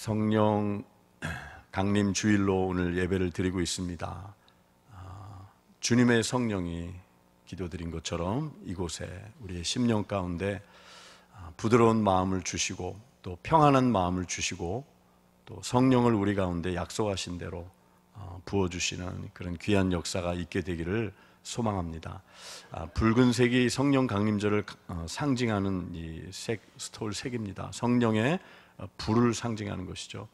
성령 강림 주일로 오늘 예배를 드리고 있습니다. 주님의 성령이 기도드린 것처럼 이곳에 우리의 심령 가운데 부드러운 마음을 주시고 또 평안한 마음을 주시고 또 성령을 우리 가운데 약속하신 대로 부어주시는 그런 귀한 역사가 있게 되기를 소망합니다. 붉은색이 성령 강림절을 상징하는 이 색, 스톨 색입니다. 성령의 불을 상징하는 것이죠.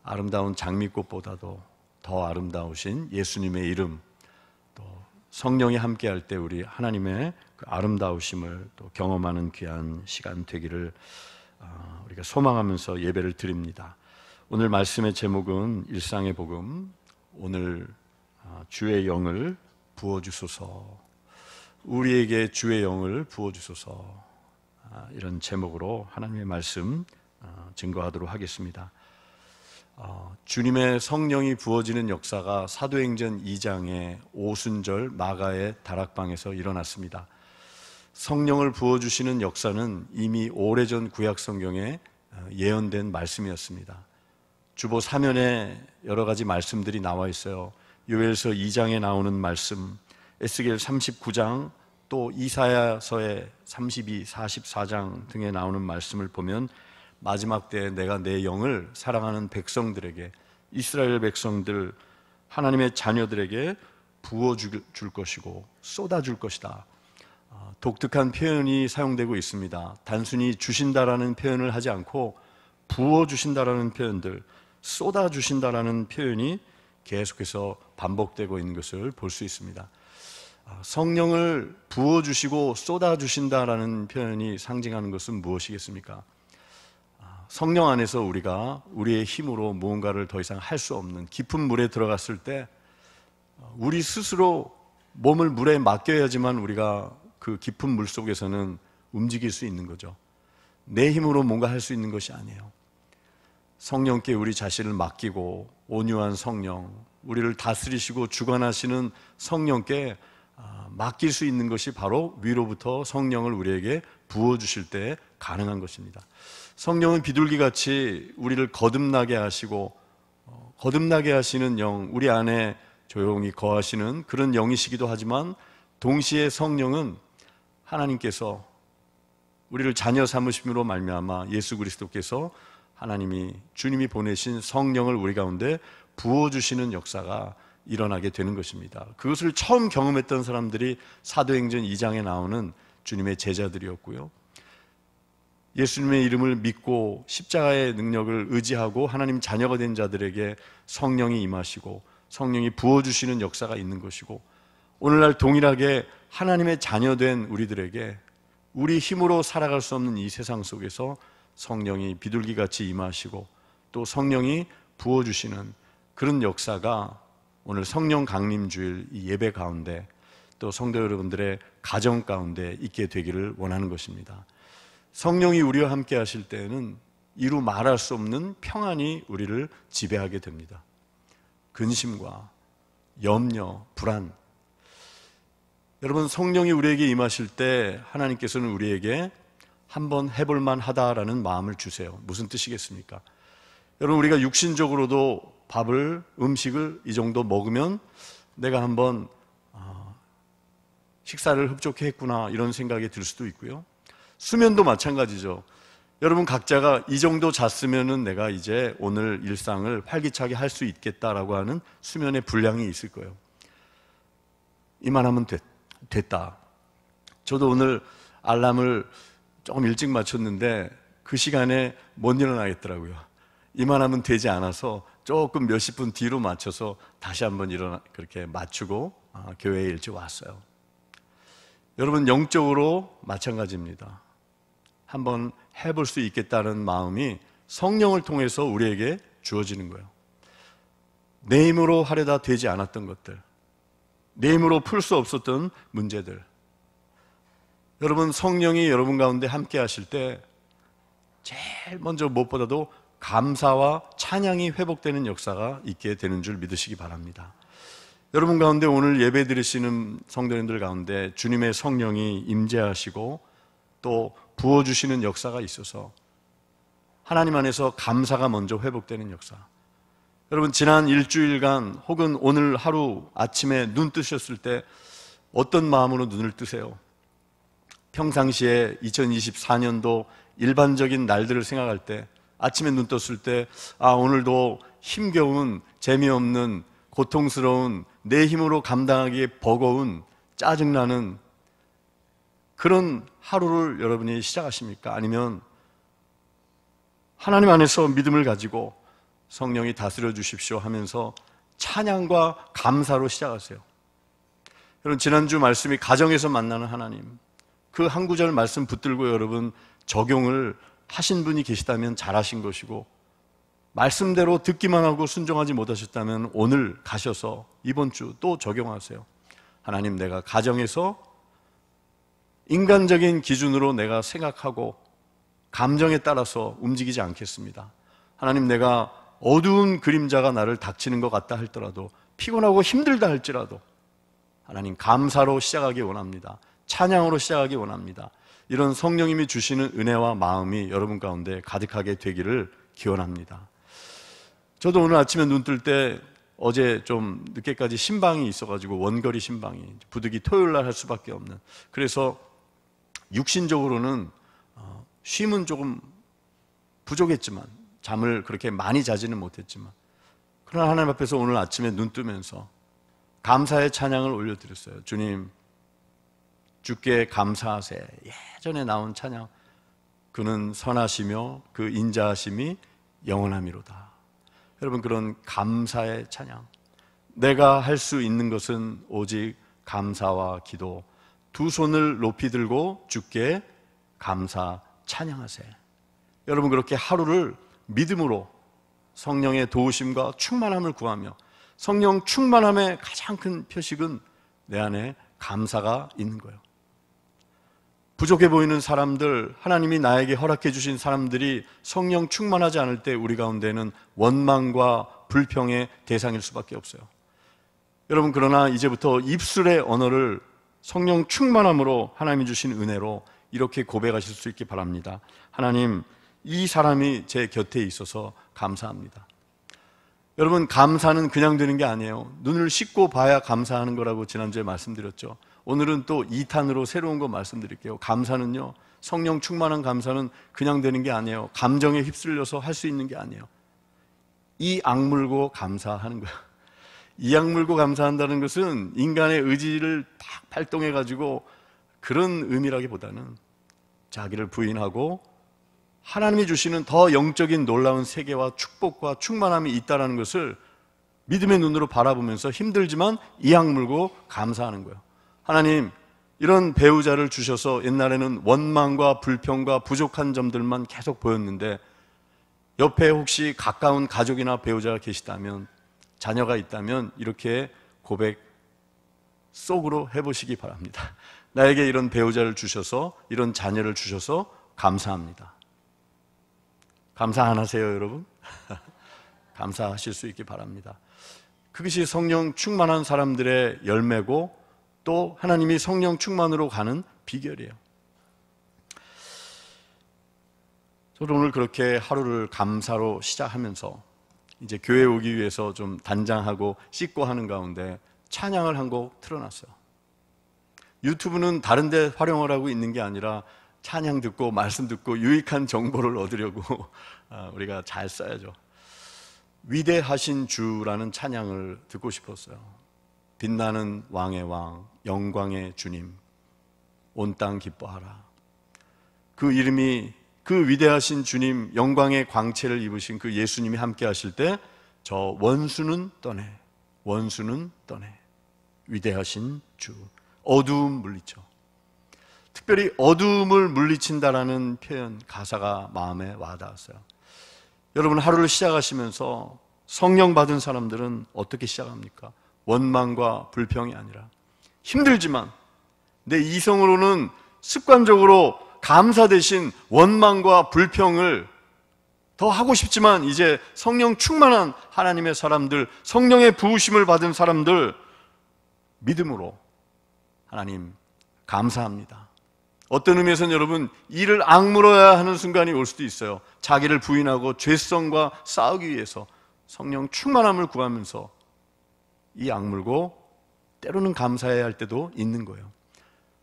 아름다운 장미꽃보다도 더 아름다우신 예수님의 이름, 또 성령이 함께할 때 우리 하나님의 그 아름다우심을 또 경험하는 귀한 시간 되기를 우리가 소망하면서 예배를 드립니다. 오늘 말씀의 제목은 일상의 복음, 오늘 주의 영을 부어주소서, 우리에게 주의 영을 부어주소서, 이런 제목으로 하나님의 말씀 증거하도록 하겠습니다. 주님의 성령이 부어지는 역사가 사도행전 2장의 오순절 마가의 다락방에서 일어났습니다. 성령을 부어주시는 역사는 이미 오래전 구약 성경에 예언된 말씀이었습니다. 주보 사면에 여러 가지 말씀들이 나와 있어요. 요엘서 2장에 나오는 말씀, 에스겔 39장, 또 이사야서의 32, 44장 등에 나오는 말씀을 보면 마지막 때에 내가 내 영을 사랑하는 백성들에게, 이스라엘 백성들, 하나님의 자녀들에게 부어줄 것이고 쏟아줄 것이다. 독특한 표현이 사용되고 있습니다. 단순히 주신다라는 표현을 하지 않고 부어주신다라는 표현들, 쏟아주신다라는 표현이 계속해서 반복되고 있는 것을 볼 수 있습니다. 성령을 부어주시고 쏟아주신다라는 표현이 상징하는 것은 무엇이겠습니까? 성령 안에서 우리가 우리의 힘으로 무언가를 더 이상 할 수 없는 깊은 물에 들어갔을 때 우리 스스로 몸을 물에 맡겨야지만 우리가 그 깊은 물 속에서는 움직일 수 있는 거죠. 내 힘으로 뭔가 할 수 있는 것이 아니에요. 성령께 우리 자신을 맡기고 온유한 성령, 우리를 다스리시고 주관하시는 성령께 맡길 수 있는 것이 바로 위로부터 성령을 우리에게 부어주실 때 가능한 것입니다. 성령은 비둘기같이 우리를 거듭나게 하시고 거듭나게 하시는 영, 우리 안에 조용히 거하시는 그런 영이시기도 하지만 동시에 성령은 하나님께서 우리를 자녀 삼으심으로 말미암아 예수 그리스도께서 하나님이 주님이 보내신 성령을 우리 가운데 부어주시는 역사가 일어나게 되는 것입니다. 그것을 처음 경험했던 사람들이 사도행전 2장에 나오는 주님의 제자들이었고요, 예수님의 이름을 믿고 십자가의 능력을 의지하고 하나님 자녀가 된 자들에게 성령이 임하시고 성령이 부어주시는 역사가 있는 것이고, 오늘날 동일하게 하나님의 자녀된 우리들에게 우리 힘으로 살아갈 수 없는 이 세상 속에서 성령이 비둘기같이 임하시고 또 성령이 부어주시는 그런 역사가 오늘 성령 강림주일 이 예배 가운데 또 성도 여러분들의 가정 가운데 있게 되기를 원하는 것입니다. 성령이 우리와 함께 하실 때에는 이루 말할 수 없는 평안이 우리를 지배하게 됩니다. 근심과 염려, 불안, 여러분, 성령이 우리에게 임하실 때 하나님께서는 우리에게 한번 해볼 만하다라는 마음을 주세요. 무슨 뜻이겠습니까? 여러분, 우리가 육신적으로도 밥을, 음식을 이 정도 먹으면 내가 한번 식사를 흡족히 했구나 이런 생각이 들 수도 있고요, 수면도 마찬가지죠. 여러분 각자가 이 정도 잤으면은 내가 이제 오늘 일상을 활기차게 할 수 있겠다라고 하는 수면의 분량이 있을 거예요. 이만하면 됐다. 저도 오늘 알람을 조금 일찍 맞췄는데 그 시간에 못 일어나겠더라고요. 이만하면 되지 않아서 조금 몇십 분 뒤로 맞춰서 다시 한번 그렇게 맞추고 교회에 일찍 왔어요. 여러분, 영적으로 마찬가지입니다. 한번 해볼 수 있겠다는 마음이 성령을 통해서 우리에게 주어지는 거예요. 내 힘으로 하려다 되지 않았던 것들, 내 힘으로 풀 수 없었던 문제들, 여러분, 성령이 여러분 가운데 함께 하실 때 제일 먼저 무엇보다도 감사와 찬양이 회복되는 역사가 있게 되는 줄 믿으시기 바랍니다. 여러분 가운데 오늘 예배 드리시는 성도님들 가운데 주님의 성령이 임재하시고 또 부어주시는 역사가 있어서 하나님 안에서 감사가 먼저 회복되는 역사. 여러분, 지난 일주일간 혹은 오늘 하루 아침에 눈 뜨셨을 때 어떤 마음으로 눈을 뜨세요? 평상시에 2024년도 일반적인 날들을 생각할 때 아침에 눈 떴을 때 오늘도 힘겨운, 재미없는, 고통스러운, 내 힘으로 감당하기에 버거운, 짜증나는 그런 하루를 여러분이 시작하십니까? 아니면 하나님 안에서 믿음을 가지고 성령이 다스려 주십시오 하면서 찬양과 감사로 시작하세요. 여러분, 지난주 말씀이 가정에서 만나는 하나님, 그 한 구절 말씀 붙들고 여러분 적용을 하신 분이 계시다면 잘하신 것이고, 말씀대로 듣기만 하고 순종하지 못하셨다면 오늘 가셔서 이번 주 또 적용하세요. 하나님, 내가 가정에서 인간적인 기준으로 내가 생각하고 감정에 따라서 움직이지 않겠습니다. 하나님, 내가 어두운 그림자가 나를 닥치는 것 같다 할지라도, 피곤하고 힘들다 할지라도 하나님 감사로 시작하기 원합니다. 찬양으로 시작하기 원합니다. 이런 성령님이 주시는 은혜와 마음이 여러분 가운데 가득하게 되기를 기원합니다. 저도 오늘 아침에 눈 뜰 때 어제 좀 늦게까지 신방이 있어가지고, 원거리 신방이 부득이 토요일 날 할 수밖에 없는, 그래서 육신적으로는 쉼은 조금 부족했지만, 잠을 그렇게 많이 자지는 못했지만, 그러나 하나님 앞에서 오늘 아침에 눈 뜨면서 감사의 찬양을 올려드렸어요. 주님, 주께 감사하세. 예전에 나온 찬양, 그는 선하시며 그 인자하심이 영원하미로다. 여러분, 그런 감사의 찬양, 내가 할 수 있는 것은 오직 감사와 기도, 두 손을 높이 들고 주께 감사 찬양하세. 여러분, 그렇게 하루를 믿음으로 성령의 도우심과 충만함을 구하며, 성령 충만함의 가장 큰 표식은 내 안에 감사가 있는 거예요. 부족해 보이는 사람들, 하나님이 나에게 허락해 주신 사람들이 성령 충만하지 않을 때 우리 가운데는 원망과 불평의 대상일 수밖에 없어요. 여러분, 그러나 이제부터 입술의 언어를 성령 충만함으로 하나님이 주신 은혜로 이렇게 고백하실 수 있기 바랍니다. 하나님, 이 사람이 제 곁에 있어서 감사합니다. 여러분, 감사는 그냥 되는 게 아니에요. 눈을 씻고 봐야 감사하는 거라고 지난주에 말씀드렸죠. 오늘은 또 2탄으로 새로운 거 말씀드릴게요. 감사는요, 성령 충만한 감사는 그냥 되는 게 아니에요. 감정에 휩쓸려서 할 수 있는 게 아니에요. 이 악물고 감사하는 거예요. 이 악물고 감사한다는 것은 인간의 의지를 딱 발동해가지고 그런 의미라기보다는 자기를 부인하고 하나님이 주시는 더 영적인 놀라운 세계와 축복과 충만함이 있다는 것을 믿음의 눈으로 바라보면서 힘들지만 이 악물고 감사하는 거예요. 하나님, 이런 배우자를 주셔서 옛날에는 원망과 불평과 부족한 점들만 계속 보였는데, 옆에 혹시 가까운 가족이나 배우자가 계시다면, 자녀가 있다면 이렇게 고백 속으로 해보시기 바랍니다. 나에게 이런 배우자를 주셔서, 이런 자녀를 주셔서 감사합니다. 감사 안 하세요, 여러분? 감사하실 수 있기 바랍니다. 그것이 성령 충만한 사람들의 열매고, 또 하나님이 성령 충만으로 가는 비결이에요. 저도 오늘 그렇게 하루를 감사로 시작하면서 이제 교회 오기 위해서 좀 단장하고 씻고 하는 가운데 찬양을 한 곡 틀어놨어요. 유튜브는 다른 데 활용을 하고 있는 게 아니라 찬양 듣고 말씀 듣고 유익한 정보를 얻으려고 우리가 잘 써야죠. 위대하신 주라는 찬양을 듣고 싶었어요. 빛나는 왕의 왕, 영광의 주님, 온 땅 기뻐하라. 그 이름이, 그 위대하신 주님, 영광의 광채를 입으신 그 예수님이 함께 하실 때 저 원수는 떠내, 원수는 떠내. 위대하신 주, 어두움 물리쳐. 특별히 어두움을 물리친다라는 표현, 가사가 마음에 와닿았어요. 여러분, 하루를 시작하시면서 성령 받은 사람들은 어떻게 시작합니까? 원망과 불평이 아니라, 힘들지만 내 이성으로는 습관적으로 감사 대신 원망과 불평을 더 하고 싶지만, 이제 성령 충만한 하나님의 사람들, 성령의 부으심을 받은 사람들, 믿음으로 하나님 감사합니다. 어떤 의미에서는 여러분 이를 악물어야 하는 순간이 올 수도 있어요. 자기를 부인하고 죄성과 싸우기 위해서 성령 충만함을 구하면서 이 악물고 때로는 감사해야 할 때도 있는 거예요.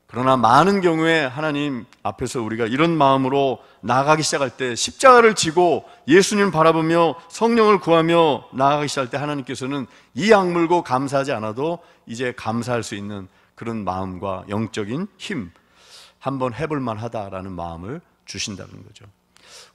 그러나 많은 경우에 하나님 앞에서 우리가 이런 마음으로 나아가기 시작할 때, 십자가를 지고 예수님 바라보며 성령을 구하며 나아가기 시작할 때 하나님께서는 이 악물고 감사하지 않아도 이제 감사할 수 있는 그런 마음과 영적인 힘, 한번 해볼 만하다라는 마음을 주신다는 거죠.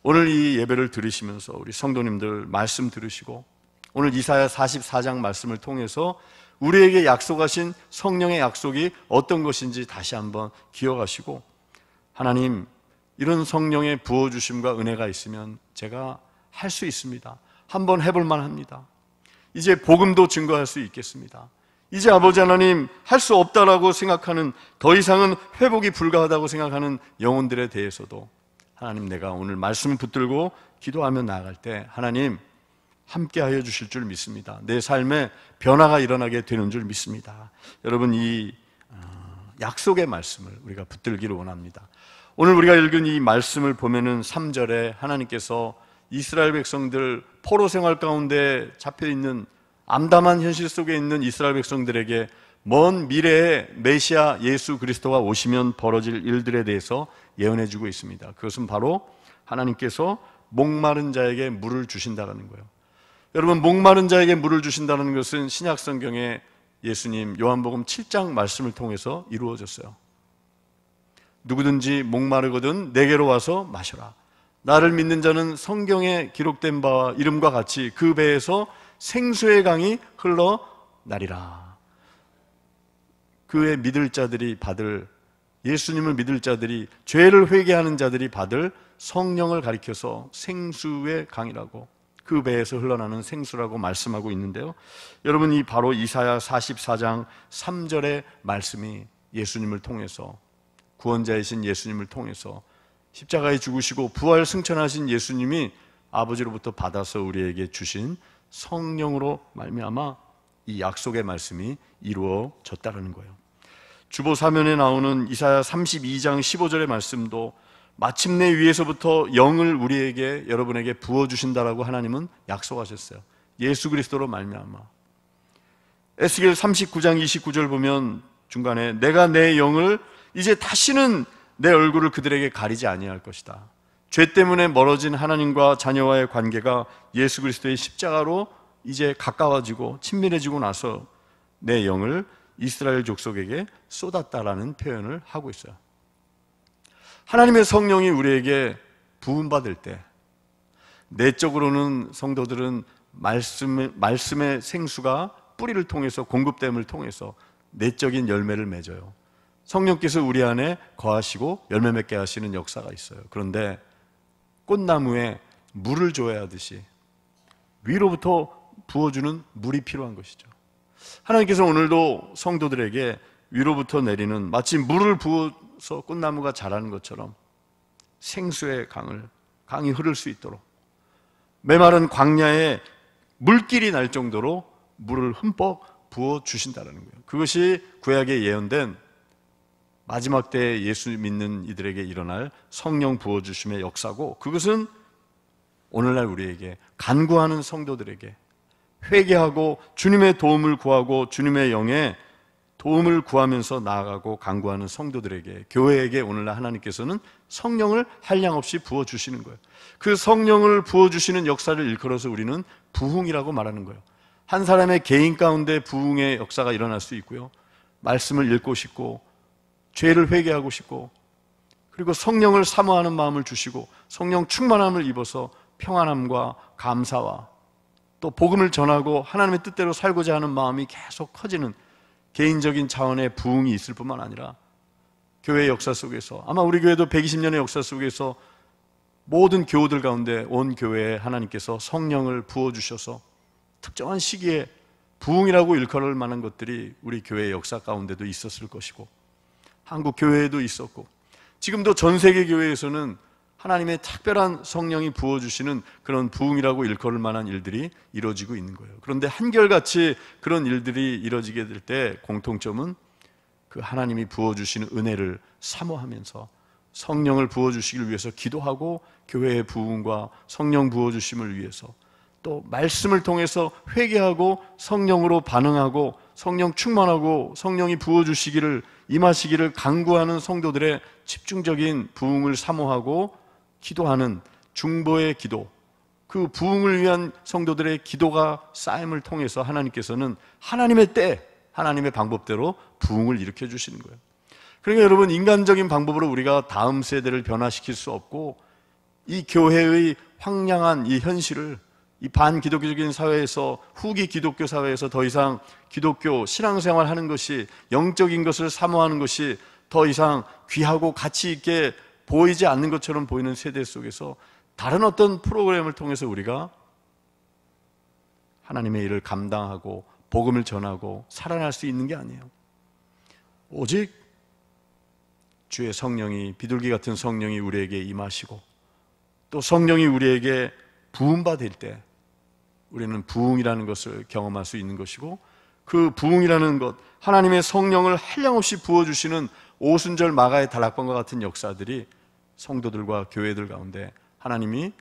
오늘 이 예배를 들으시면서 우리 성도님들 말씀 들으시고 오늘 이사야 44장 말씀을 통해서 우리에게 약속하신 성령의 약속이 어떤 것인지 다시 한번 기억하시고, 하나님 이런 성령의 부어주심과 은혜가 있으면 제가 할 수 있습니다. 한번 해볼 만합니다. 이제 복음도 증거할 수 있겠습니다. 이제 아버지 하나님 할 수 없다라고 생각하는, 더 이상은 회복이 불가하다고 생각하는 영혼들에 대해서도 하나님 내가 오늘 말씀을 붙들고 기도하며 나아갈 때 하나님 함께하여 주실 줄 믿습니다. 내 삶에 변화가 일어나게 되는 줄 믿습니다. 여러분 이 약속의 말씀을 우리가 붙들기를 원합니다. 오늘 우리가 읽은 이 말씀을 보면은 3절에 하나님께서 이스라엘 백성들 포로 생활 가운데 잡혀있는 암담한 현실 속에 있는 이스라엘 백성들에게 먼 미래에 메시아 예수 그리스도가 오시면 벌어질 일들에 대해서 예언해 주고 있습니다. 그것은 바로 하나님께서 목마른 자에게 물을 주신다는 거예요. 여러분 목마른 자에게 물을 주신다는 것은 신약 성경에 예수님 요한복음 7장 말씀을 통해서 이루어졌어요. 누구든지 목마르거든 내게로 와서 마셔라. 나를 믿는 자는 성경에 기록된 바와 이름과 같이 그 배에서 생수의 강이 흘러나리라. 그의 믿을 자들이 받을, 예수님을 믿을 자들이, 죄를 회개하는 자들이 받을 성령을 가리켜서 생수의 강이라고, 그 배에서 흘러나는 생수라고 말씀하고 있는데요, 여러분 이 바로 이사야 44장 3절의 말씀이 예수님을 통해서, 구원자이신 예수님을 통해서 십자가에 죽으시고 부활 승천하신 예수님이 아버지로부터 받아서 우리에게 주신 성령으로 말미암아 이 약속의 말씀이 이루어졌다는 거예요. 주보 사면에 나오는 이사야 32장 15절의 말씀도 마침내 위에서부터 영을 우리에게, 여러분에게 부어주신다라고 하나님은 약속하셨어요. 예수 그리스도로 말미암아. 에스겔 39장 29절 보면 중간에 내가 내 영을 이제 다시는 내 얼굴을 그들에게 가리지 아니할 것이다. 죄 때문에 멀어진 하나님과 자녀와의 관계가 예수 그리스도의 십자가로 이제 가까워지고 친밀해지고 나서 내 영을 이스라엘 족속에게 쏟았다라는 표현을 하고 있어요. 하나님의 성령이 우리에게 부음받을 때 내적으로는 성도들은 말씀의 생수가 뿌리를 통해서, 공급됨을 통해서 내적인 열매를 맺어요. 성령께서 우리 안에 거하시고 열매 맺게 하시는 역사가 있어요. 그런데 꽃나무에 물을 줘야 하듯이 위로부터 부어주는 물이 필요한 것이죠. 하나님께서 오늘도 성도들에게 위로부터 내리는, 마치 물을 부어서 꽃나무가 자라는 것처럼 생수의 강이 흐를 수 있도록, 메마른 광야에 물길이 날 정도로 물을 흠뻑 부어주신다는 거예요. 그것이 구약에 예언된 마지막 때에 예수 믿는 이들에게 일어날 성령 부어주심의 역사고, 그것은 오늘날 우리에게, 간구하는 성도들에게, 회개하고 주님의 도움을 구하고 주님의 영에 도움을 구하면서 나아가고 간구하는 성도들에게, 교회에게 오늘날 하나님께서는 성령을 한량없이 부어주시는 거예요. 그 성령을 부어주시는 역사를 일컬어서 우리는 부흥이라고 말하는 거예요. 한 사람의 개인 가운데 부흥의 역사가 일어날 수 있고요, 말씀을 읽고 싶고 죄를 회개하고 싶고, 그리고 성령을 사모하는 마음을 주시고 성령 충만함을 입어서 평안함과 감사와 또 복음을 전하고 하나님의 뜻대로 살고자 하는 마음이 계속 커지는 개인적인 차원의 부흥이 있을 뿐만 아니라 교회의 역사 속에서, 아마 우리 교회도 120년의 역사 속에서 모든 교우들 가운데 온 교회에 하나님께서 성령을 부어주셔서 특정한 시기에 부흥이라고 일컬을 만한 것들이 우리 교회의 역사 가운데도 있었을 것이고, 한국 교회에도 있었고, 지금도 전 세계 교회에서는 하나님의 특별한 성령이 부어주시는 그런 부흥이라고 일컬을 만한 일들이 이루어지고 있는 거예요. 그런데 한결같이 그런 일들이 이루어지게 될 때 공통점은 그 하나님이 부어주시는 은혜를 사모하면서 성령을 부어주시기를 위해서 기도하고 교회의 부흥과 성령 부어주심을 위해서 또 말씀을 통해서 회개하고 성령으로 반응하고 성령 충만하고 성령이 부어주시기를 임하시기를 간구하는 성도들의 집중적인 부흥을 사모하고 기도하는 중보의 기도, 그 부흥을 위한 성도들의 기도가 쌓임을 통해서 하나님께서는 하나님의 때, 하나님의 방법대로 부흥을 일으켜 주시는 거예요. 그러니까 여러분, 인간적인 방법으로 우리가 다음 세대를 변화시킬 수 없고 이 교회의 황량한 이 현실을 이 반기독교적인 사회에서, 후기 기독교 사회에서 더 이상 기독교 신앙생활 하는 것이, 영적인 것을 사모하는 것이 더 이상 귀하고 가치 있게 보이지 않는 것처럼 보이는 세대 속에서 다른 어떤 프로그램을 통해서 우리가 하나님의 일을 감당하고 복음을 전하고 살아날 수 있는 게 아니에요. 오직 주의 성령이, 비둘기 같은 성령이 우리에게 임하시고 또 성령이 우리에게 부음받을 때 우리는 부흥이라는 것을 경험할 수 있는 것이고, 그 부흥이라는 것, 하나님의 성령을 한량없이 부어주시는 오순절 마가의 다락방과 같은 역사들이 성도들과 교회들 가운데 하나님이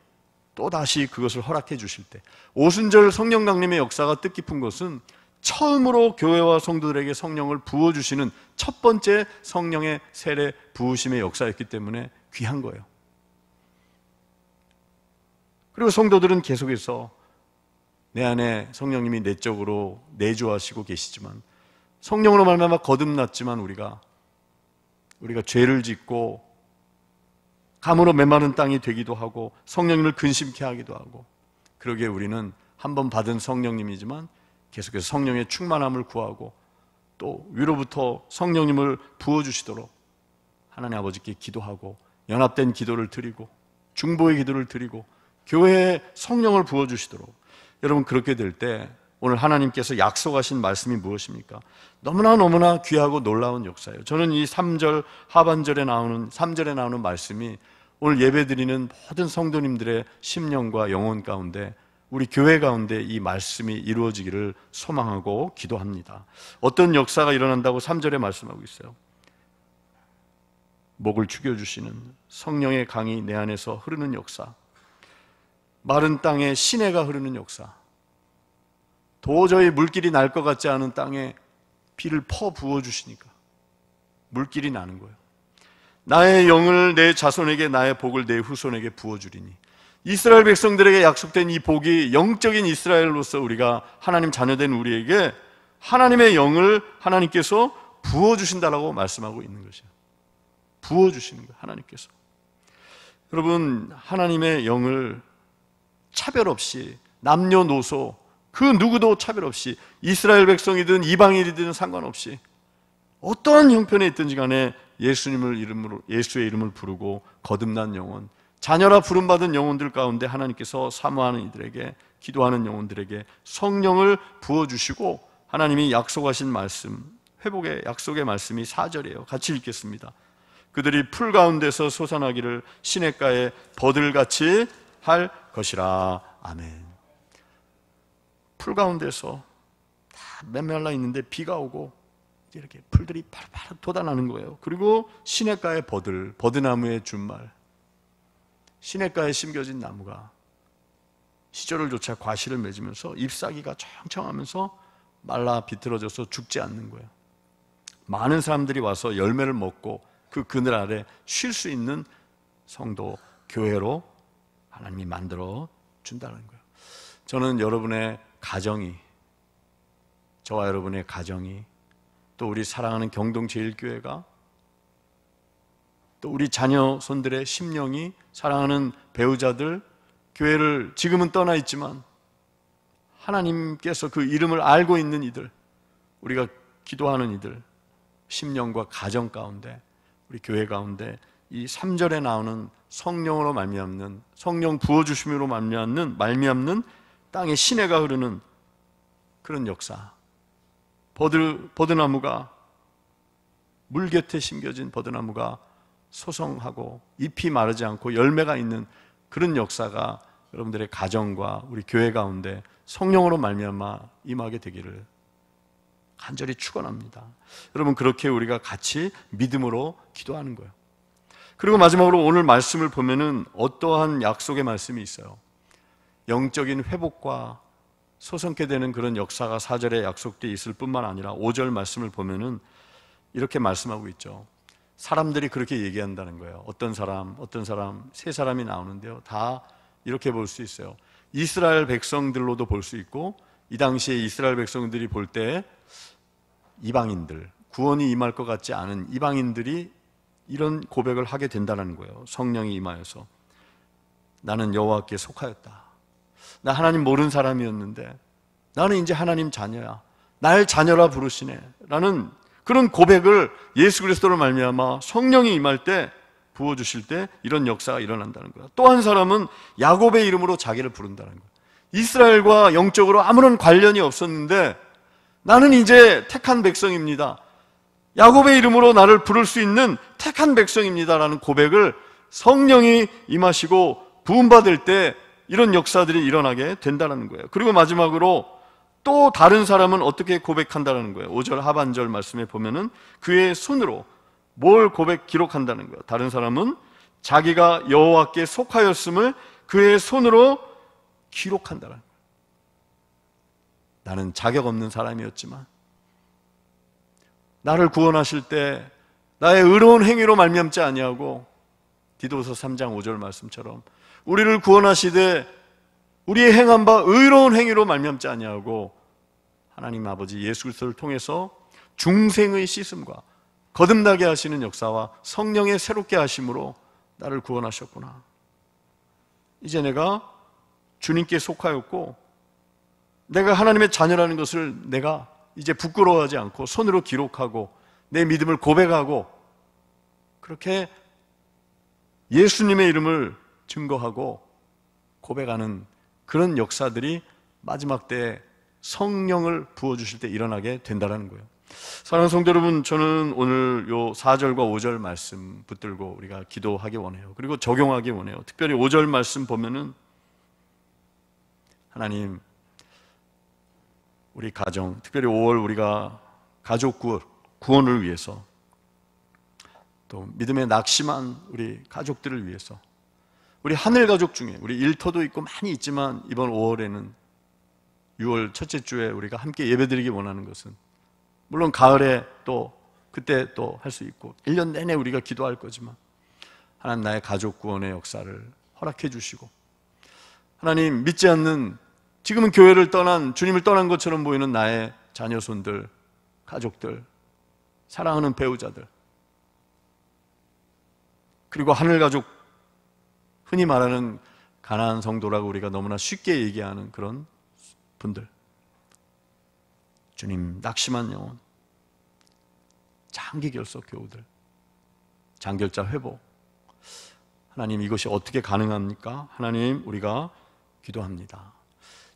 또다시 그것을 허락해 주실 때, 오순절 성령 강림의 역사가 뜻깊은 것은 처음으로 교회와 성도들에게 성령을 부어주시는 첫 번째 성령의 세례 부으심의 역사였기 때문에 귀한 거예요. 그리고 성도들은 계속해서 내 안에 성령님이 내적으로 내주하시고 계시지만, 성령으로 말미암아 거듭났지만 우리가 죄를 짓고 감으로 메마른 땅이 되기도 하고 성령님을 근심케 하기도 하고, 그러기에 우리는 한 번 받은 성령님이지만 계속해서 성령의 충만함을 구하고 또 위로부터 성령님을 부어주시도록 하나님 아버지께 기도하고 연합된 기도를 드리고 중보의 기도를 드리고 교회에 성령을 부어주시도록, 여러분 그렇게 될 때 오늘 하나님께서 약속하신 말씀이 무엇입니까? 너무나 귀하고 놀라운 역사예요. 저는 이 3절 하반절에 나오는 3절에 나오는 말씀이 오늘 예배드리는 모든 성도님들의 심령과 영혼 가운데, 우리 교회 가운데 이 말씀이 이루어지기를 소망하고 기도합니다. 어떤 역사가 일어난다고 3절에 말씀하고 있어요. 목을 죽여주시는 성령의 강이 내 안에서 흐르는 역사, 마른 땅에 시내가 흐르는 역사, 도저히 물길이 날 것 같지 않은 땅에 비를 퍼 부어주시니까 물길이 나는 거예요. 나의 영을 내 자손에게, 나의 복을 내 후손에게 부어주리니, 이스라엘 백성들에게 약속된 이 복이 영적인 이스라엘로서 우리가 하나님 자녀된 우리에게 하나님의 영을 하나님께서 부어주신다라고 말씀하고 있는 것이에요. 부어주시는 거예요, 하나님께서. 여러분, 하나님의 영을 차별 없이, 남녀노소 그 누구도 차별 없이, 이스라엘 백성이든 이방인이든 상관없이 어떠한 형편에 있든지 간에 예수의 이름을 부르고 거듭난 영혼, 자녀라 부름받은 영혼들 가운데 하나님께서 사모하는 이들에게, 기도하는 영혼들에게 성령을 부어주시고, 하나님이 약속하신 말씀, 회복의 약속의 말씀이 4절이에요. 같이 읽겠습니다. 그들이 풀 가운데서 솟아나기를 시냇가에 버들같이 할 것이라. 아멘. 풀 가운데서 다 메말라 있는데 비가 오고 이렇게 풀들이 파르파르 돋아나는 거예요. 그리고 시냇가에 버드나무의 준말, 시냇가에 심겨진 나무가 시절을 쫓아 과실을 맺으면서 잎사귀가 청청하면서 말라 비틀어져서 죽지 않는 거예요. 많은 사람들이 와서 열매를 먹고 그 그늘 아래 쉴 수 있는 성도, 교회로 하나님이 만들어 준다는 거예요. 저는 여러분의 가정이, 저와 여러분의 가정이, 또 우리 사랑하는 경동제일교회가, 또 우리 자녀 손들의 심령이, 사랑하는 배우자들, 교회를 지금은 떠나 있지만 하나님께서 그 이름을 알고 있는 이들, 우리가 기도하는 이들 심령과 가정 가운데, 우리 교회 가운데 이 3절에 나오는 성령으로 말미암는, 성령 부어주심으로 말미암는 땅에 시내가 흐르는 그런 역사, 버드나무가, 물 곁에 심겨진 버드나무가 소성하고 잎이 마르지 않고 열매가 있는 그런 역사가 여러분들의 가정과 우리 교회 가운데 성령으로 말미암아 임하게 되기를 간절히 축원합니다. 여러분, 그렇게 우리가 같이 믿음으로 기도하는 거예요. 그리고 마지막으로 오늘 말씀을 보면은 어떠한 약속의 말씀이 있어요. 영적인 회복과 소성케 되는 그런 역사가 4절에 약속되어 있을 뿐만 아니라 5절 말씀을 보면은 이렇게 말씀하고 있죠. 사람들이 그렇게 얘기한다는 거예요. 어떤 사람 세 사람이 나오는데요. 다 이렇게 볼 수 있어요. 이스라엘 백성들로도 볼 수 있고, 이 당시에 이스라엘 백성들이 볼 때 이방인들, 구원이 임할 것 같지 않은 이방인들이 이런 고백을 하게 된다는 거예요. 성령이 임하여서 나는 여호와께 속하였다. 나 하나님 모르는 사람이었는데 나는 이제 하나님 자녀야. 날 자녀라 부르시네. 라는 그런 고백을 예수 그리스도로 말미암아 성령이 임할 때, 부어주실 때 이런 역사가 일어난다는 거야. 또 한 사람은 야곱의 이름으로 자기를 부른다는 거야. 이스라엘과 영적으로 아무런 관련이 없었는데 나는 이제 택한 백성입니다. 야곱의 이름으로 나를 부를 수 있는 택한 백성입니다라는 고백을 성령이 임하시고 부음받을 때 이런 역사들이 일어나게 된다는 거예요. 그리고 마지막으로 또 다른 사람은 어떻게 고백한다는 거예요. 5절 하반절 말씀에 보면은 그의 손으로 뭘 기록한다는 거예요. 다른 사람은 자기가 여호와께 속하였음을 그의 손으로 기록한다는 거예요. 나는 자격 없는 사람이었지만 나를 구원하실 때 나의 의로운 행위로 말미암지 아니하고 디도서 3장 5절 말씀처럼 우리를 구원하시되 우리의 행한 바 의로운 행위로 말미암지 아니하고 하나님 아버지 예수 그리스도를 통해서 중생의 씻음과 거듭나게 하시는 역사와 성령의 새롭게 하심으로 나를 구원하셨구나. 이제 내가 주님께 속하였고 내가 하나님의 자녀라는 것을 내가 이제 부끄러워하지 않고 손으로 기록하고 내 믿음을 고백하고 그렇게 예수님의 이름을 증거하고 고백하는 그런 역사들이 마지막 때에 성령을 부어주실 때 일어나게 된다는 거예요. 사랑하는 성도 여러분, 저는 오늘 요 4절과 5절 말씀 붙들고 우리가 기도하기 원해요. 그리고 적용하기 원해요. 특별히 5절 말씀 보면은 하나님 우리 가정, 특별히 5월 우리가 가족 구원을 위해서 또 믿음에 낙심한 우리 가족들을 위해서 우리 하늘 가족 중에 우리 일터도 있고 많이 있지만 이번 5월에는 6월 첫째 주에 우리가 함께 예배드리기 원하는 것은 물론 가을에 또 그때 또 할 수 있고 1년 내내 우리가 기도할 거지만 하나님 나의 가족 구원의 역사를 허락해 주시고 하나님 믿지 않는 지금은 교회를 떠난 주님을 떠난 것처럼 보이는 나의 자녀손들, 가족들, 사랑하는 배우자들 그리고 하늘 가족 흔히 말하는 가나안 성도라고 우리가 너무나 쉽게 얘기하는 그런 분들 주님 낙심한 영혼 장기 결석 교우들 장결자 회복 하나님 이것이 어떻게 가능합니까? 하나님 우리가 기도합니다.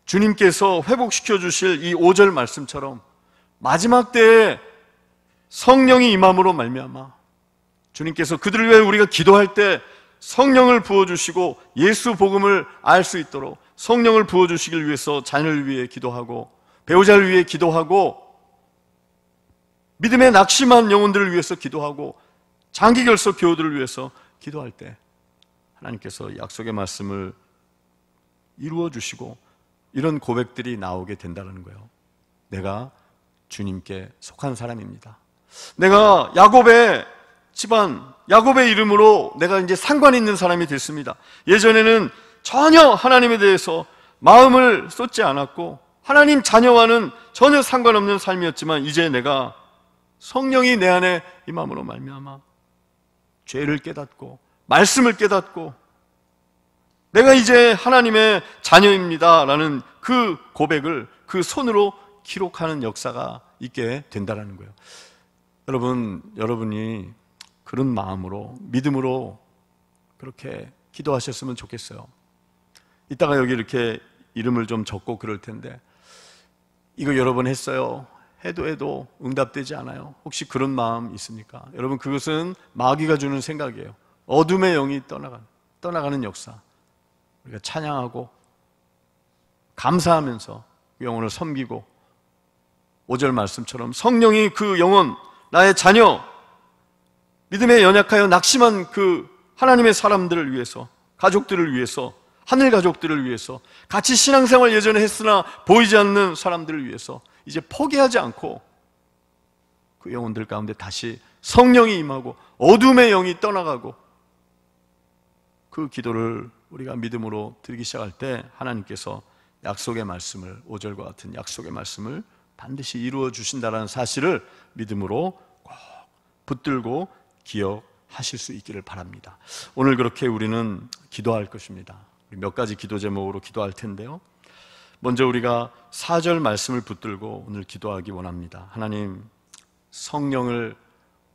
주님께서 회복시켜 주실 이 5절 말씀처럼 마지막 때에 성령이 임함으로 말미암아 주님께서 그들을 위해 우리가 기도할 때 성령을 부어주시고 예수 복음을 알 수 있도록 성령을 부어주시길 위해서 자녀를 위해 기도하고 배우자를 위해 기도하고 믿음에 낙심한 영혼들을 위해서 기도하고 장기 결석 교우들을 위해서 기도할 때 하나님께서 약속의 말씀을 이루어 주시고 이런 고백들이 나오게 된다는 거예요. 내가 주님께 속한 사람입니다. 내가 야곱의 집안, 야곱의 이름으로 내가 이제 상관 있는 사람이 됐습니다. 예전에는 전혀 하나님에 대해서 마음을 쏟지 않았고 하나님 자녀와는 전혀 상관없는 삶이었지만 이제 내가 성령이 내 안에 임함으로 말미암아 죄를 깨닫고 말씀을 깨닫고 내가 이제 하나님의 자녀입니다 라는 그 고백을 그 손으로 기록하는 역사가 있게 된다는 거예요. 여러분이 그런 마음으로 믿음으로 그렇게 기도하셨으면 좋겠어요. 이따가 여기 이렇게 이름을 좀 적고 그럴 텐데 이거 여러 번 했어요. 해도 응답되지 않아요. 혹시 그런 마음 있습니까? 여러분 그것은 마귀가 주는 생각이에요. 어둠의 영이 떠나가는 역사. 우리가 찬양하고 감사하면서 그 영혼을 섬기고 5절 말씀처럼 성령이 그 영혼 나의 자녀 믿음에 연약하여 낙심한 그 하나님의 사람들을 위해서, 가족들을 위해서, 하늘 가족들을 위해서, 같이 신앙생활 예전에 했으나 보이지 않는 사람들을 위해서 이제 포기하지 않고 그 영혼들 가운데 다시 성령이 임하고 어둠의 영이 떠나가고, 그 기도를 우리가 믿음으로 드리기 시작할 때 하나님께서 약속의 말씀을, 5절과 같은 약속의 말씀을 반드시 이루어 주신다는 사실을 믿음으로 꼭 붙들고 기억하실 수 있기를 바랍니다. 오늘 그렇게 우리는 기도할 것입니다. 몇 가지 기도 제목으로 기도할 텐데요, 먼저 우리가 4절 말씀을 붙들고 오늘 기도하기 원합니다. 하나님, 성령을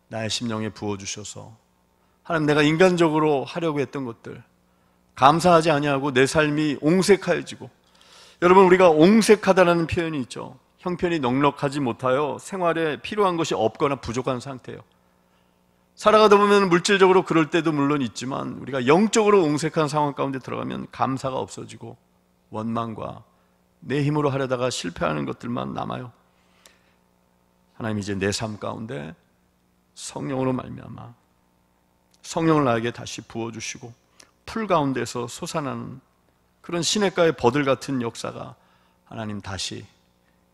나의 심령에 부어주셔서 하나님, 내가 인간적으로 하려고 했던 것들 감사하지 아니하고 내 삶이 옹색해지고, 여러분, 우리가 옹색하다는 표현이 있죠. 형편이 넉넉하지 못하여 생활에 필요한 것이 없거나 부족한 상태예요. 살아가다 보면 물질적으로 그럴 때도 물론 있지만, 우리가 영적으로 옹색한 상황 가운데 들어가면 감사가 없어지고 원망과 내 힘으로 하려다가 실패하는 것들만 남아요. 하나님, 이제 내 삶 가운데 성령으로 말미암아 성령을 나에게 다시 부어주시고 풀 가운데서 솟아나는 그런 시냇가의 버들 같은 역사가 하나님 다시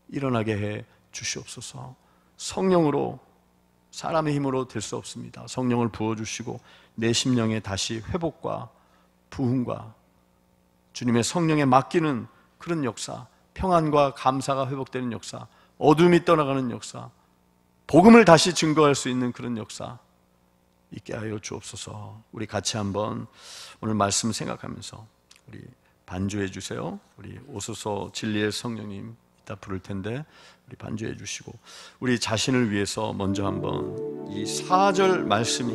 일어나게 해 주시옵소서. 성령으로, 사람의 힘으로 될 수 없습니다. 성령을 부어주시고 내 심령에 다시 회복과 부흥과 주님의 성령에 맡기는 그런 역사, 평안과 감사가 회복되는 역사, 어둠이 떠나가는 역사, 복음을 다시 증거할 수 있는 그런 역사 있게 하여 주옵소서. 우리 같이 한번 오늘 말씀 생각하면서 우리 반주해 주세요. 우리 오소서 진리의 성령님 이따 부를 텐데 우리 반주해 주시고, 우리 자신을 위해서 먼저 한번 이 4절 말씀이,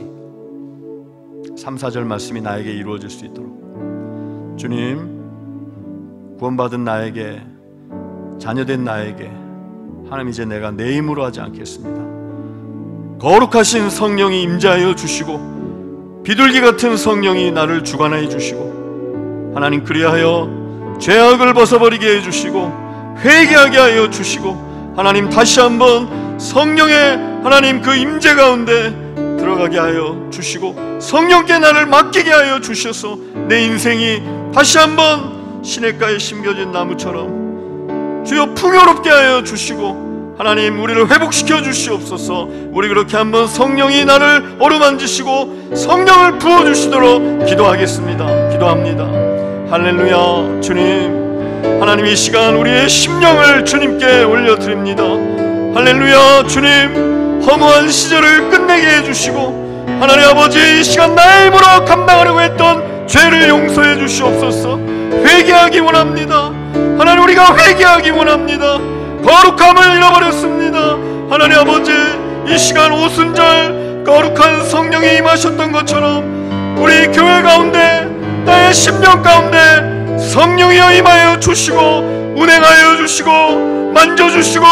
3, 4절 말씀이 나에게 이루어질 수 있도록, 주님, 구원받은 나에게, 자녀된 나에게 하나님, 이제 내가 내 힘으로 하지 않겠습니다. 거룩하신 성령이 임재하여 주시고 비둘기 같은 성령이 나를 주관하여 주시고, 하나님, 그리하여 죄악을 벗어버리게 해주시고 회개하게 하여 주시고, 하나님, 다시 한번 성령의 하나님 그 임재 가운데 들어가게 하여 주시고 성령께 나를 맡기게 하여 주셔서 내 인생이 다시 한번 시냇가에 심겨진 나무처럼 주여 풍요롭게 하여 주시고, 하나님, 우리를 회복시켜 주시옵소서. 우리 그렇게 한번 성령이 나를 어루만지시고 성령을 부어주시도록 기도하겠습니다. 기도합니다. 할렐루야. 주님, 하나님, 이 시간 우리의 심령을 주님께 올려드립니다. 할렐루야. 주님, 허무한 시절을 끝내게 해주시고, 하나님 아버지, 이 시간 나의 힘으로 감당하려고 했던 죄를 용서해 주시옵소서. 회개하기 원합니다. 하나님, 우리가 회개하기 원합니다. 거룩함을 잃어버렸습니다. 하나님 아버지, 이 시간 오순절 거룩한 성령이 임하셨던 것처럼 우리 교회 가운데, 나의 심령 가운데 성령이여 임하여 주시고 운행하여 주시고 만져주시고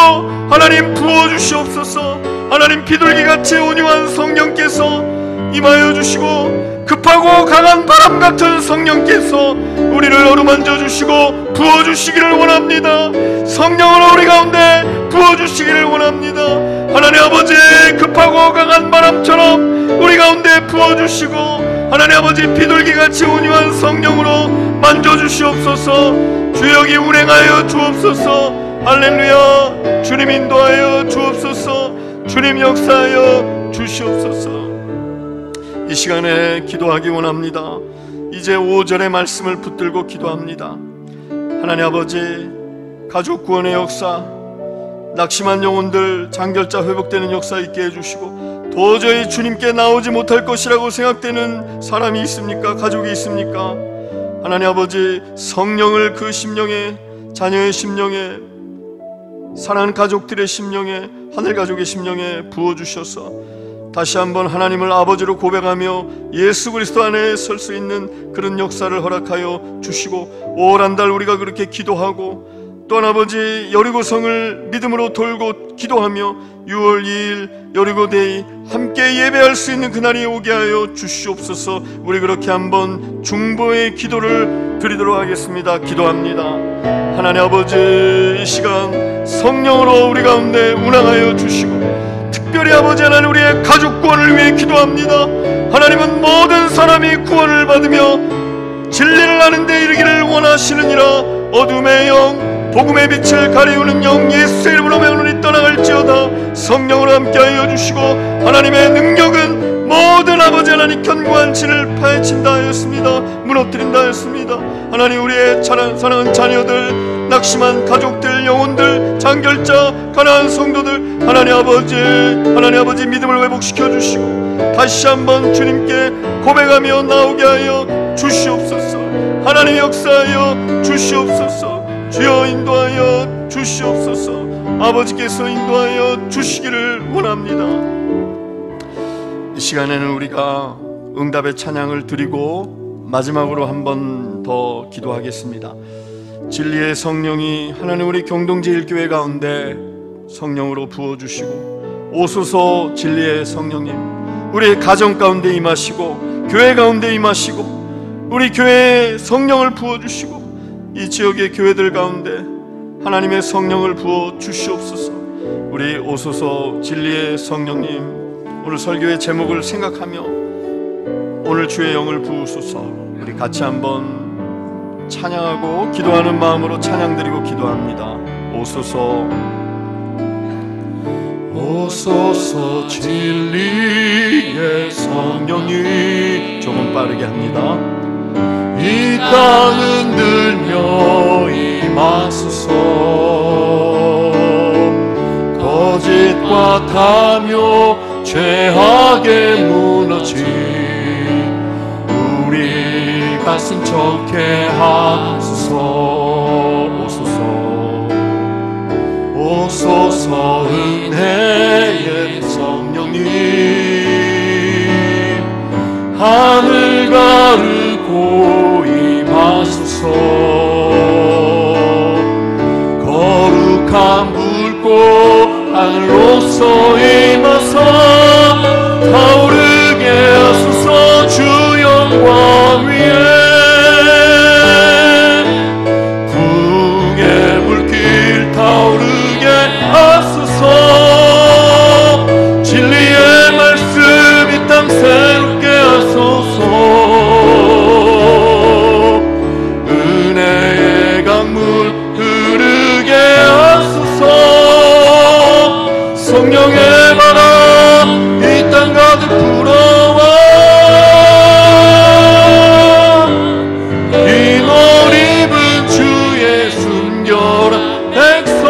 하나님 부어주시옵소서. 하나님, 비둘기같이 온유한 성령께서 임하여 주시고 급하고 강한 바람 같은 성령께서 우리를 어루만져 주시고 부어주시기를 원합니다. 성령으로 우리 가운데 부어주시기를 원합니다. 하나님 아버지, 급하고 강한 바람처럼 우리 가운데 부어주시고, 하나님 아버지, 비둘기같이 온유한 성령으로 만져주시옵소서. 주역이 운행하여 주옵소서. 할렐루야. 주님 인도하여 주옵소서. 주님 역사하여 주시옵소서. 이 시간에 기도하기 원합니다. 이제 5절의 말씀을 붙들고 기도합니다. 하나님 아버지, 가족 구원의 역사, 낙심한 영혼들 장결자 회복되는 역사 있게 해주시고, 도저히 주님께 나오지 못할 것이라고 생각되는 사람이 있습니까? 가족이 있습니까? 하나님 아버지, 성령을 그 심령에, 자녀의 심령에, 사랑하는 가족들의 심령에, 하늘 가족의 심령에 부어주셔서 다시 한번 하나님을 아버지로 고백하며 예수 그리스도 안에 설 수 있는 그런 역사를 허락하여 주시고, 5월 한 달 우리가 그렇게 기도하고, 또한 아버지, 여리고성을 믿음으로 돌고 기도하며 6월 2일 여리고데이 함께 예배할 수 있는 그날이 오게 하여 주시옵소서. 우리 그렇게 한번 중보의 기도를 드리도록 하겠습니다. 기도합니다. 하나님 아버지, 이 시간 성령으로 우리 가운데 운항하여 주시고, 특별히 아버지 하나님, 우리의 가족 구원을 위해 기도합니다. 하나님은 모든 사람이 구원을 받으며 진리를 아는 데 이르기를 원하시느니라. 어둠의 영 복음의 빛을 가리우는 영 예수의 이름으로 명령이 떠나갈지어다. 성령으로 함께하여 주시고 하나님의 능력은 모든 아버지 하나님 견고한 진을 파헤친다 하였습니다. 무너뜨린다 하였습니다. 하나님, 우리의 사랑하는 자녀들, 낙심한 가족들, 영혼들, 장결자, 가난한 성도들, 하나님 아버지 믿음을 회복시켜 주시고 다시 한번 주님께 고백하며 나오게 하여 주시옵소서. 하나님 역사하여 주시옵소서. 주여 인도하여 주시옵소서. 아버지께서 인도하여 주시기를 원합니다. 이 시간에는 우리가 응답의 찬양을 드리고 마지막으로 한 번 더 기도하겠습니다. 진리의 성령이 하나님 우리 경동제일교회 가운데 성령으로 부어주시고, 오소서 진리의 성령님 우리의 가정 가운데 임하시고 교회 가운데 임하시고 우리 교회에 성령을 부어주시고 이 지역의 교회들 가운데 하나님의 성령을 부어 주시옵소서. 우리 오소서 진리의 성령님, 오늘 설교의 제목을 생각하며 오늘 주의 영을 부으소서. 우리 같이 한번 찬양하고 기도하는 마음으로 찬양드리고 기도합니다. 오소서 오소서 진리의 성령이, 조금 빠르게 합니다. 이 땅 흔들며 임하소서. 거짓과 탐욕 죄악에 무너진 우리 가슴 좁게 하소서. 오소서 은혜의 성령님, 하늘 가르고 임하소서. 거룩한 불꽃 하늘로서 임하사 타오르게 하소서. 주 영광 위에 부흥의 불길 타오르게 하소서. 진리의 말씀 이 땅 새롭게 하소서. 은혜의 강물 흐르게 하소서. 성령의 바람 이 땅 가득 불어와 흰 옷 입은 주의 순결한 백성,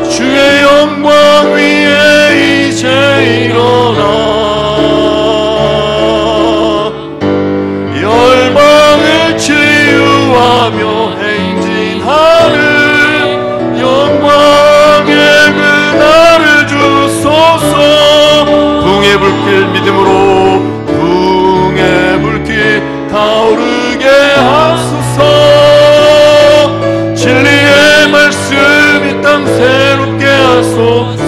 주의 영광 위에 이제 일어나 열방을 치유하며 행진하는 영광의 그날을 주소서. 부흥의 불길 믿음으로 부흥의 불길 타오르게 하소서. 진리의 말씀 이 땅 새롭게 하소서.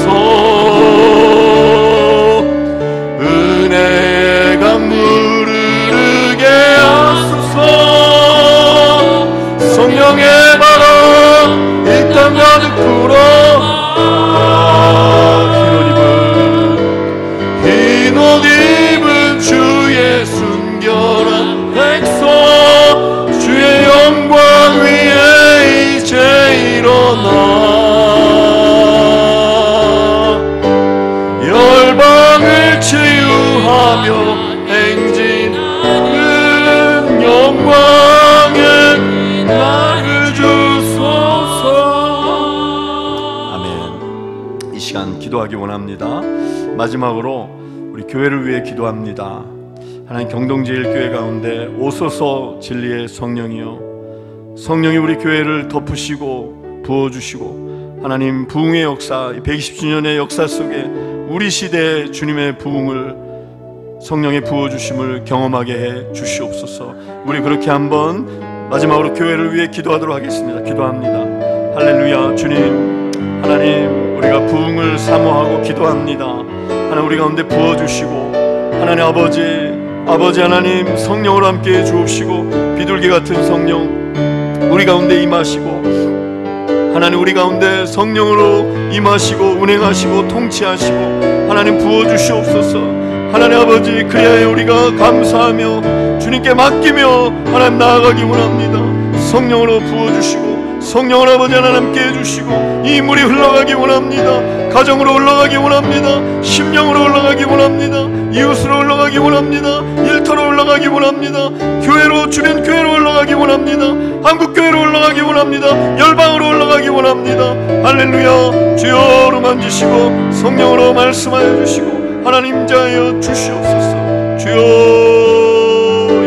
은혜의 강물 흐르게 하소서. 성령의 바람 이 땅 가득 불어 흰 옷 입은 주의 순결한 백성, 주의 영광 위에 이제 일어나 열방을 치유하며 행진하는 영광의 나를 주소서. 아멘. 이 시간 기도하기 원합니다. 마지막으로 우리 교회를 위해 기도합니다. 하나님, 경동제일교회 가운데 오소서 진리의 성령이여, 성령이 우리 교회를 덮으시고 부어주시고 하나님 부흥의 역사, 120주년의 역사 속에 우리 시대의 주님의 부흥을, 성령의 부어주심을 경험하게 해 주시옵소서. 우리 그렇게 한번 마지막으로 교회를 위해 기도하도록 하겠습니다. 기도합니다. 할렐루야. 주님, 하나님, 우리가 부흥을 사모하고 기도합니다. 하나님, 우리 가운데 부어주시고 하나님 아버지 하나님, 성령으로 함께 주옵시고 비둘기 같은 성령 우리 가운데 임하시고 하나님, 우리 가운데 성령으로 임하시고 운행하시고 통치하시고 하나님 부어주시옵소서. 하나님 아버지, 그리하여 우리가 감사하며 주님께 맡기며 하나님 나아가기 원합니다. 성령으로 부어주시고 성령을 아버지 하나님께 해주시고 이 물이 흘러가기 원합니다. 가정으로 올라가기 원합니다. 심령으로 올라가기 원합니다. 이웃으로 올라가기 원합니다. 일터로 올라가기 원합니다. 교회로, 주변 교회로 올라가기 원합니다. 한국교회로 올라가기 원합니다. 열방으로 올라가기 원합니다. 할렐루야. 주여로 만지시고 성령으로 말씀하여 주시고 하나님 임자하여 주시옵소서. 주여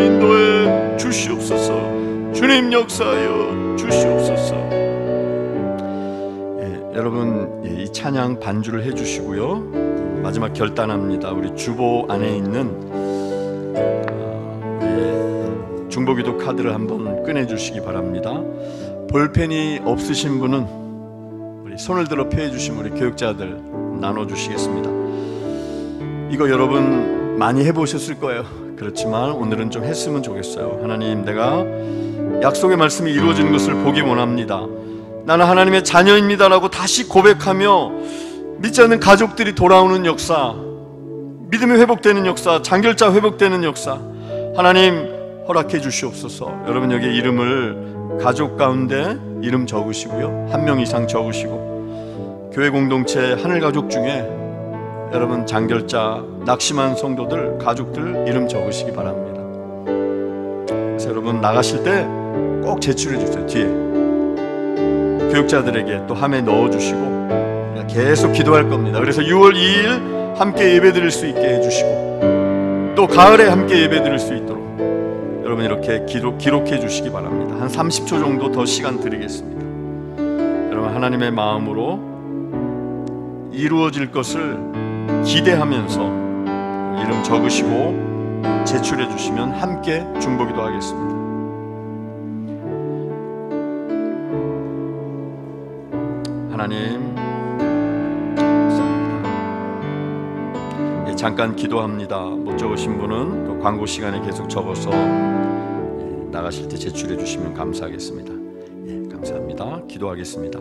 인도해 주시옵소서. 주님 역사하여 주시옵소서. 여러분, 이 찬양 반주를 해주시고요. 마지막 결단합니다. 우리 주보 안에 있는 중보기도 카드를 한번 꺼내주시기 바랍니다. 볼펜이 없으신 분은 우리 손을 들어 펴해 주시면 우리 교육자들 나눠주시겠습니다. 이거 여러분 많이 해보셨을 거예요. 그렇지만 오늘은 좀 했으면 좋겠어요. 하나님, 내가 약속의 말씀이 이루어지는 것을 보기 원합니다. 나는 하나님의 자녀입니다라고 다시 고백하며 믿지 않는 가족들이 돌아오는 역사, 믿음이 회복되는 역사, 장결자 회복되는 역사 하나님 허락해 주시옵소서. 여러분, 여기 이름을 가족 가운데 이름 적으시고요. 1명 이상 적으시고, 교회 공동체 하늘가족 중에 여러분 장결자 낙심한 성도들, 가족들 이름 적으시기 바랍니다. 그래서 여러분 나가실 때 꼭 제출해 주세요. 뒤에 교육자들에게 또 함에 넣어주시고 계속 기도할 겁니다. 그래서 6월 2일 함께 예배드릴 수 있게 해주시고 또 가을에 함께 예배드릴 수 있도록 여러분 이렇게 기록해 주시기 바랍니다. 한 30초 정도 더 시간 드리겠습니다. 여러분, 하나님의 마음으로 이루어질 것을 기대하면서 이름 적으시고 제출해 주시면 함께 중보기도 하겠습니다. 하나님, 감사합니다. 잠깐 기도합니다. 못 적으신 분은 또 광고 시간에 계속 적어서 나가실 때 제출해 주시면 감사하겠습니다. 감사합니다. 기도하겠습니다.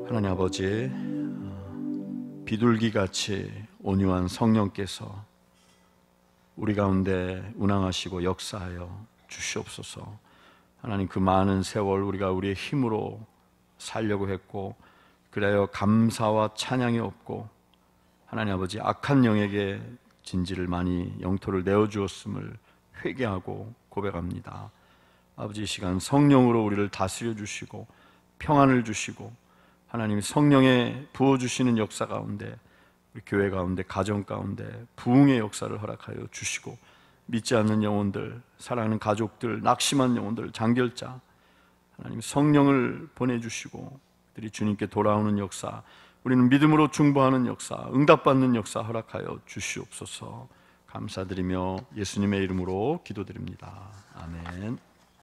하나님 아버지, 비둘기같이 온유한 성령께서 우리 가운데 운항하시고 역사하여 주시옵소서. 하나님, 그 많은 세월 우리가 우리의 힘으로 살려고 했고, 그래야 감사와 찬양이 없고, 하나님 아버지 악한 영에게 진지를 많이 영토를 내어주었음을 회개하고 고백합니다. 아버지, 이 시간 성령으로 우리를 다스려 주시고 평안을 주시고 하나님 성령의 부어주시는 역사 가운데 우리 교회 가운데, 가정 가운데 부흥의 역사를 허락하여 주시고, 믿지 않는 영혼들, 사랑하는 가족들, 낙심한 영혼들, 장결자 하나님 성령을 보내주시고 그들이 주님께 돌아오는 역사, 우리는 믿음으로 중보하는 역사, 응답받는 역사 허락하여 주시옵소서. 감사드리며 예수님의 이름으로 기도드립니다. 아멘.